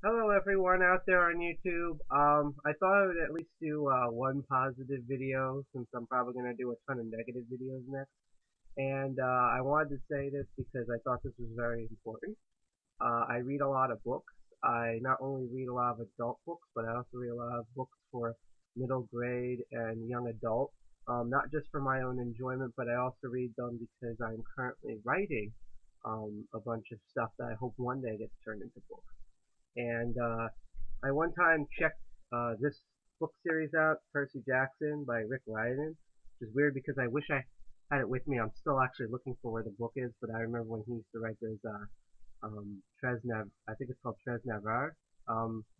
Hello everyone out there on YouTube. I thought I would at least do one positive video since I'm probably going to do a ton of negative videos next. And I wanted to say this because I thought this was very important. I read a lot of books. I not only read a lot of adult books, but I also read a lot of books for middle grade and young adult. Not just for my own enjoyment, but I also read them because I'm currently writing a bunch of stuff that I hope one day gets turned into books. And I one time checked this book series out, Percy Jackson by Rick Riordan, which is weird because I wish I had it with me. I'm still actually looking for where the book is, but I remember when he used to write those I think it's called Tresnavar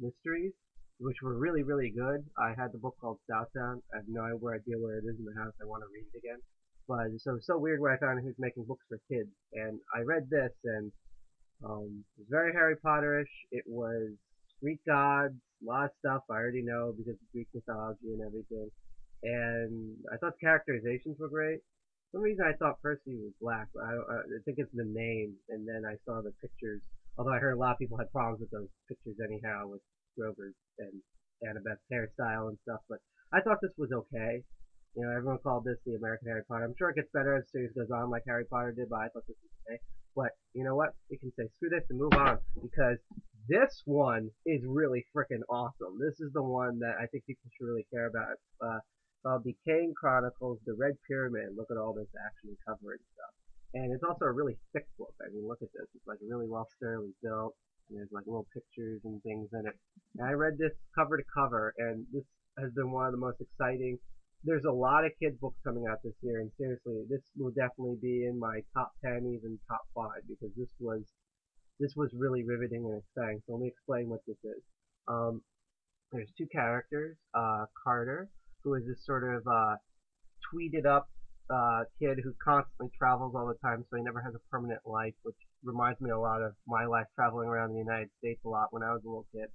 mysteries, which were really, really good. I had the book called Southtown. I have no idea where it is in the house. I want to read it again. But so weird when I found he was making books for kids. And I read this, and it was very Harry Potterish. It was Greek gods, a lot of stuff I already know because of Greek mythology and everything. And I thought the characterizations were great. For some reason, I thought Percy was black. I think it's the name, and then I saw the pictures. Although I heard a lot of people had problems with those pictures anyhow, with Grover's and Annabeth's hairstyle and stuff. But I thought this was okay. Everyone called this the American Harry Potter. I'm sure it gets better as the series goes on, like Harry Potter did, but I thought this was okay. But you know what? We can say screw this and move on because this one is really freaking awesome. This is the one that I think people should really care about. Called the Kane Chronicles, the Red Pyramid. Look at all this action and cover and stuff. And it's also a really thick book. I mean, look at this. It's like really well sturdy built. And there's like little pictures and things in it. And I read this cover to cover, and this has been one of the most exciting. There's a lot of kids books coming out this year, and seriously, this will definitely be in my top 10, even top 5, because this was really riveting and exciting. So let me explain what this is. Um, there's two characters, Carter, who is this sort of tweeted up kid who constantly travels all the time, so he never has a permanent life, which reminds me a lot of my life traveling around the United States a lot when I was a little kid.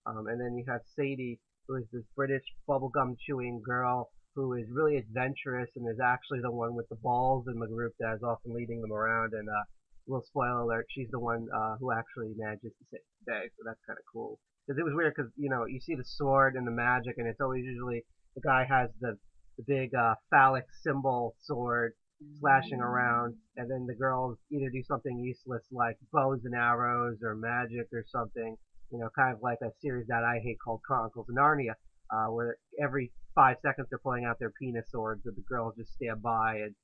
And then you have Sadie, who is this British bubblegum chewing girl who is really adventurous and is actually the one with the balls in the group that is often leading them around. And little spoiler alert, she's the one who actually manages to save the day. So that's kind of cool. Because it was weird because, you see the sword and the magic, and it's always usually the guy has the big phallic symbol sword slashing around, and then the girls either do something useless like bows and arrows or magic or something, kind of like a series that I hate called Chronicles of Narnia, where every 5 seconds they're pulling out their penis swords, and the girls just stand by and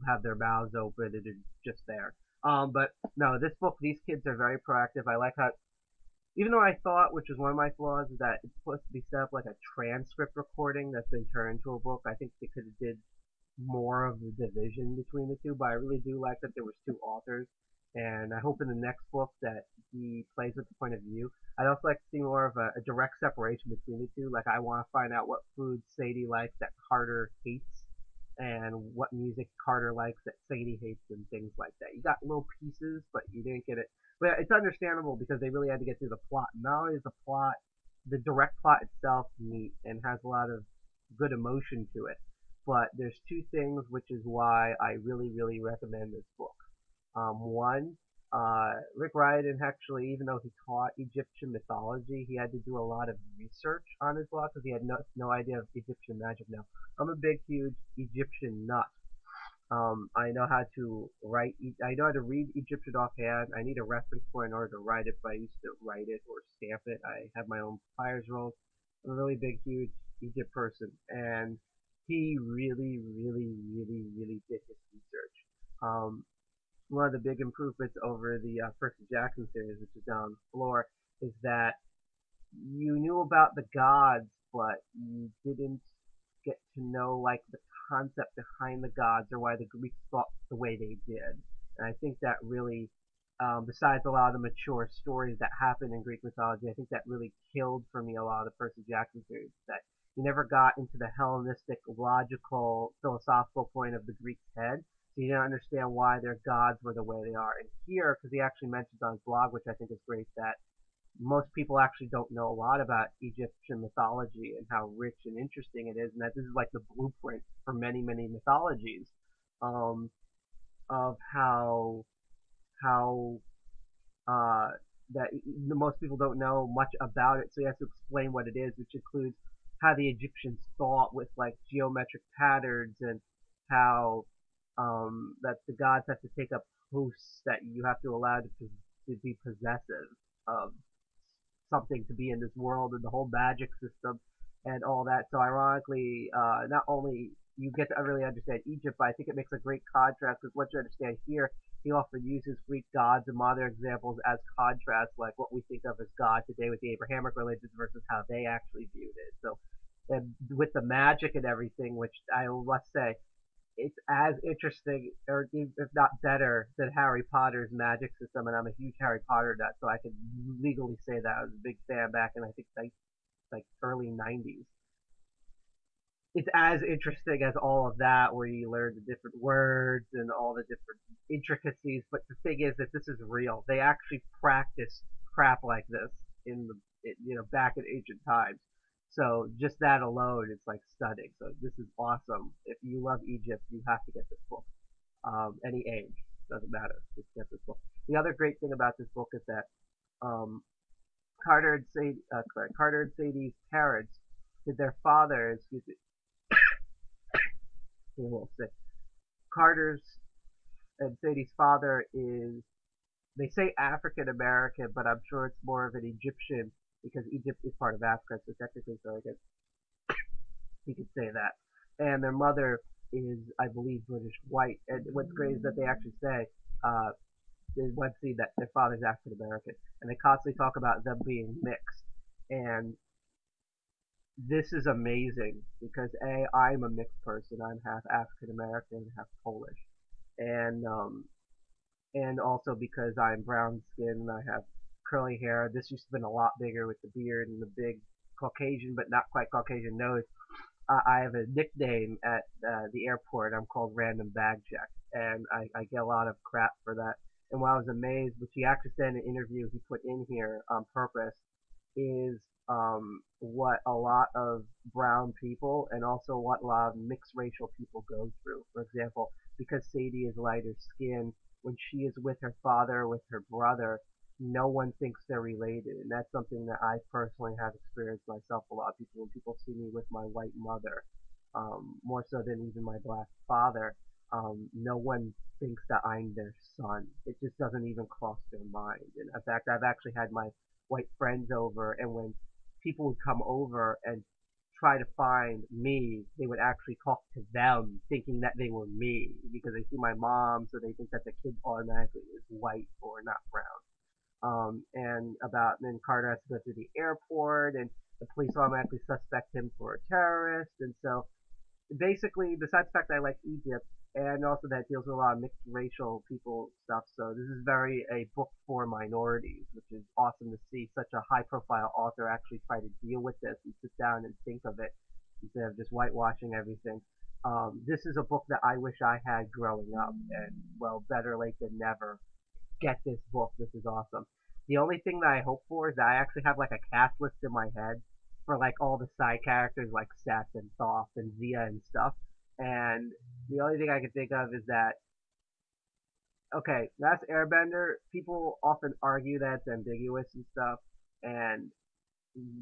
have their mouths open and are just there. But no, this book, these kids are very proactive. I like how, even though I thought, which was one of my flaws, is that it's supposed to be set up like a transcript recording that's been turned into a book. I think they could have did more of the division between the two, but I really do like that there was two authors, and I hope in the next book that he plays with the point of view. I'd also like to see more of a direct separation between the two. Like I want to find out what foods Sadie likes that Carter hates, and what music Carter likes that Sadie hates, and things like that. You got little pieces, but you didn't get it. But it's understandable because they really had to get through the plot. Not only is the plot, the direct plot itself neat and has a lot of good emotion to it, but there's two things which is why I really, really recommend this book. One, Rick Riordan actually, even though he taught Egyptian mythology, he had to do a lot of research on his blog because he had no idea of Egyptian magic. Now, I'm a big, huge Egyptian nut. I know how to write. I know how to read Egyptian offhand. I need a reference point in order to write it, but I used to write it or stamp it. I have my own papyrus rolls. I'm a really big, huge Egypt person, and he really, really, really, really did his research. One of the big improvements over the Percy Jackson series, which is down the floor, is that you knew about the gods, but you didn't get to know like the concept behind the gods or why the Greeks thought the way they did. And I think that really, besides a lot of the mature stories that happen in Greek mythology, I think that really killed for me a lot of the Percy Jackson series. That you never got into the Hellenistic, logical, philosophical point of the Greeks' head. So you didn't understand why their gods were the way they are. And here, because he actually mentions on his blog, which I think is great, that most people actually don't know a lot about Egyptian mythology and how rich and interesting it is, and that this is like the blueprint for many, many mythologies, um, of how uh, that most people don't know much about it, so he has to explain what it is, which includes how the Egyptians thought with like geometric patterns and how that the gods have to take up hosts that you have to allow to be possessive of something to be in this world and the whole magic system and all that. So ironically, not only you get to really understand Egypt, but I think it makes a great contrast with what you understand here. He often uses Greek gods and modern examples as contrast, like what we think of as God today with the Abrahamic religions versus how they actually viewed it. So, and with the magic and everything, which I must say, it's as interesting, or if not better, than Harry Potter's magic system. And I'm a huge Harry Potter nut, so I can legally say that I was a big fan back in I think like early '90s. It's as interesting as all of that, where you learn the different words and all the different intricacies. But the thing is that this is real. They actually practiced crap like this in back in ancient times. So just that alone, it's like stunning. So this is awesome. If you love Egypt, you have to get this book. Any age doesn't matter. Just get this book. The other great thing about this book is that um, Carter and Sadie's parents did their father, excuse me, a little sick. Carter's and Sadie's father is, they say African American, but I'm sure it's more of an Egyptian because Egypt is part of Africa, so technically, so I guess you could say that. And their mother is, I believe, British white. And what's great is that they actually say, there's one scene that their father's African American, and they constantly talk about them being mixed. And this is amazing because I'm a mixed person. I'm half African American, half Polish, and also because I'm brown skinned and I have curly hair. This used to have been a lot bigger with the beard and the big Caucasian, but not quite Caucasian nose. I have a nickname at the airport. I'm called Random Bag Check, and I get a lot of crap for that. And what I was amazed, which he actually said in an interview he put in here on purpose, is what a lot of brown people and also what a lot of mixed racial people go through. For example, because Sadie is lighter skinned, when she is with her father, with her brother, no one thinks they're related. And that's something that I personally have experienced myself a lot. People, when people see me with my white mother, more so than even my black father, no one thinks that I'm their son. It just doesn't even cross their mind. And in fact, I've actually had my white friends over, and when people would come over and try to find me, they would actually talk to them, thinking that they were me because they see my mom, so they think that the kid automatically is white or not brown. And then Carter has to go through the airport, and the police automatically suspect him for a terrorist, and so basically, besides the fact that I like Egypt, and also that it deals with a lot of mixed racial people stuff, so this is very a book for minorities, which is awesome to see such a high profile author actually try to deal with this and sit down and think of it instead of just whitewashing everything. This is a book that I wish I had growing up, and well, better late than never. Get this book. This is awesome. The only thing that I hope for is that I actually have like a cast list in my head for like all the side characters like Seth and Thoth and Zia and stuff. And the only thing I can think of is that okay, that's Airbender. People often argue that it's ambiguous and stuff, and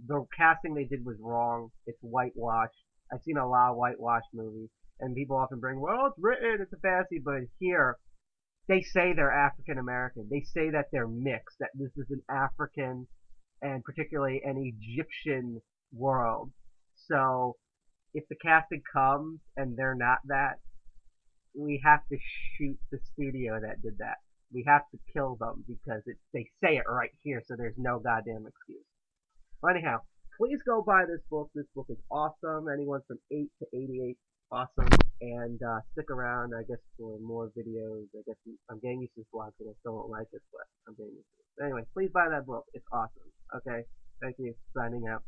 the casting they did was wrong. It's whitewashed. I've seen a lot of whitewashed movies, and people often bring, well, it's written, it's a fantasy, but here they say they're African American. They say that they're mixed, that this is an African and particularly an Egyptian world. So if the casting comes and they're not that, we have to shoot the studio that did that. We have to kill them because they say it right here, so there's no goddamn excuse. Well, anyhow, please go buy this book. This book is awesome. Anyone from 8 to 88, awesome. And stick around, I guess, for more videos. I guess I'm getting used to this vlog, and I still don't like it, but I'm getting used to it. But anyway, please buy that book. It's awesome. Okay, thank you. Signing out.